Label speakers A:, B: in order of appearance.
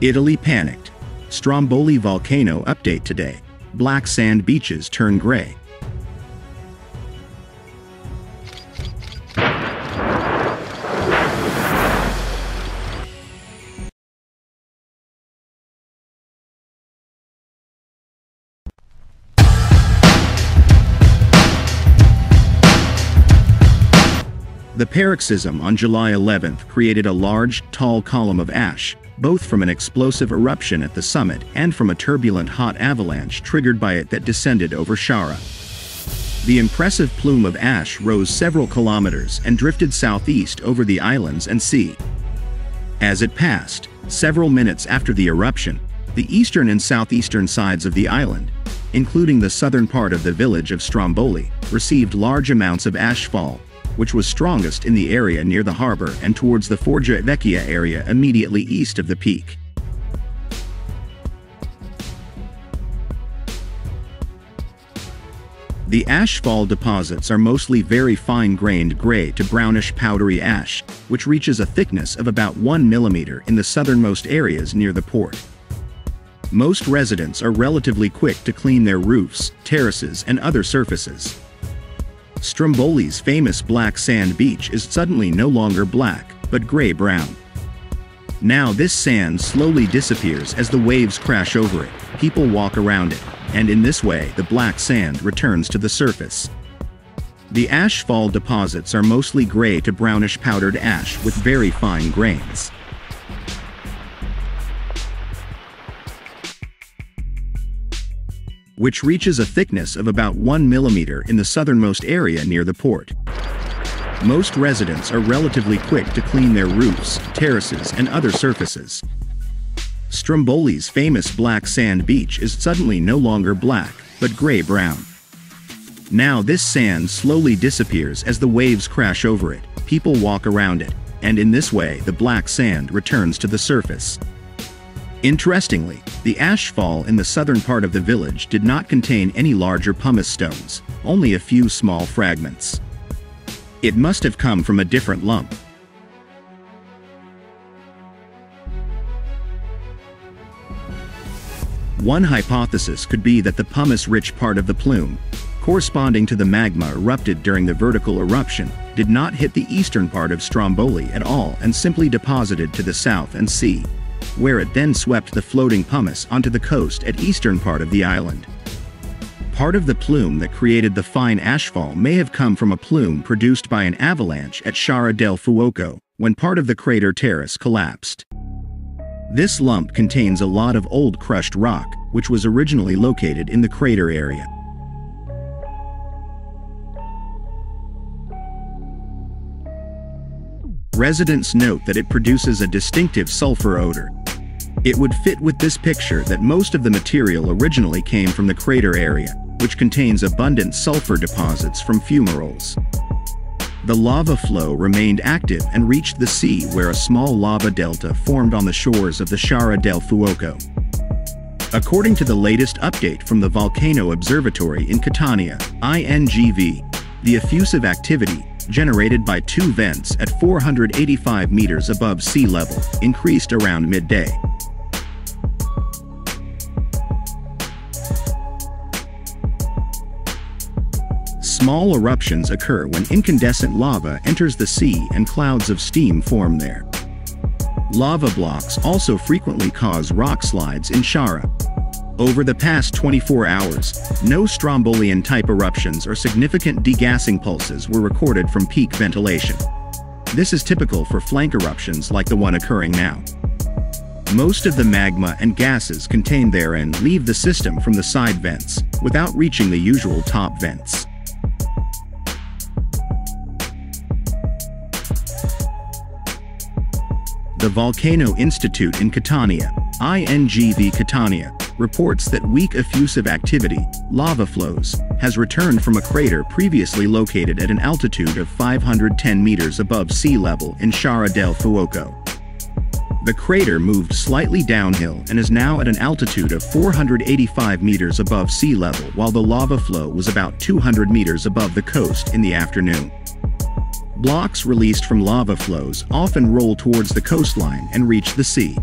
A: Italy panicked. Stromboli volcano update today. Black sand beaches turn gray. The paroxysm on July 11th created a large, tall column of ash, both from an explosive eruption at the summit and from a turbulent hot avalanche triggered by it that descended over Sciara. The impressive plume of ash rose several kilometers and drifted southeast over the islands and sea. As it passed, several minutes after the eruption, the eastern and southeastern sides of the island, including the southern part of the village of Stromboli, received large amounts of ashfall, which was strongest in the area near the harbor and towards the Forgia Vecchia area immediately east of the peak. The ashfall deposits are mostly very fine-grained gray to brownish powdery ash, which reaches a thickness of about 1 millimeter in the southernmost areas near the port. Most residents are relatively quick to clean their roofs, terraces, and other surfaces. Stromboli's famous black sand beach is suddenly no longer black, but gray-brown. Now this sand slowly disappears as the waves crash over it, people walk around it, and in this way the black sand returns to the surface. The ashfall deposits are mostly gray to brownish powdered ash with very fine grains. Which reaches a thickness of about 1 millimeter in the southernmost area near the port. Most residents are relatively quick to clean their roofs, terraces, and other surfaces. Stromboli's famous black sand beach is suddenly no longer black, but gray-brown. Now this sand slowly disappears as the waves crash over it, people walk around it, and in this way the black sand returns to the surface. Interestingly, the ashfall in the southern part of the village did not contain any larger pumice stones, only a few small fragments. It must have come from a different lump. One hypothesis could be that the pumice-rich part of the plume, corresponding to the magma erupted during the vertical eruption, did not hit the eastern part of Stromboli at all and simply deposited to the south and sea, where it then swept the floating pumice onto the coast at eastern part of the island. Part of the plume that created the fine ashfall may have come from a plume produced by an avalanche at Sciara del Fuoco, when part of the crater terrace collapsed. This lump contains a lot of old crushed rock, which was originally located in the crater area. Residents note that it produces a distinctive sulfur odor. It would fit with this picture that most of the material originally came from the crater area, which contains abundant sulfur deposits from fumaroles. The lava flow remained active and reached the sea, where a small lava delta formed on the shores of the Sciara del Fuoco. According to the latest update from the Volcano Observatory in Catania, INGV, the effusive activity, generated by two vents at 485 meters above sea level, increased around midday. Small eruptions occur when incandescent lava enters the sea and clouds of steam form there. Lava blocks also frequently cause rock slides in Sciara. Over the past 24 hours, no Strombolian-type eruptions or significant degassing pulses were recorded from peak ventilation. This is typical for flank eruptions like the one occurring now. Most of the magma and gases contained therein leave the system from the side vents, without reaching the usual top vents. The Volcano Institute in Catania, INGV Catania, reports that weak effusive activity, lava flows, has returned from a crater previously located at an altitude of 510 meters above sea level in Sciara del Fuoco. The crater moved slightly downhill and is now at an altitude of 485 meters above sea level, while the lava flow was about 200 meters above the coast in the afternoon. Blocks released from lava flows often roll towards the coastline and reach the sea.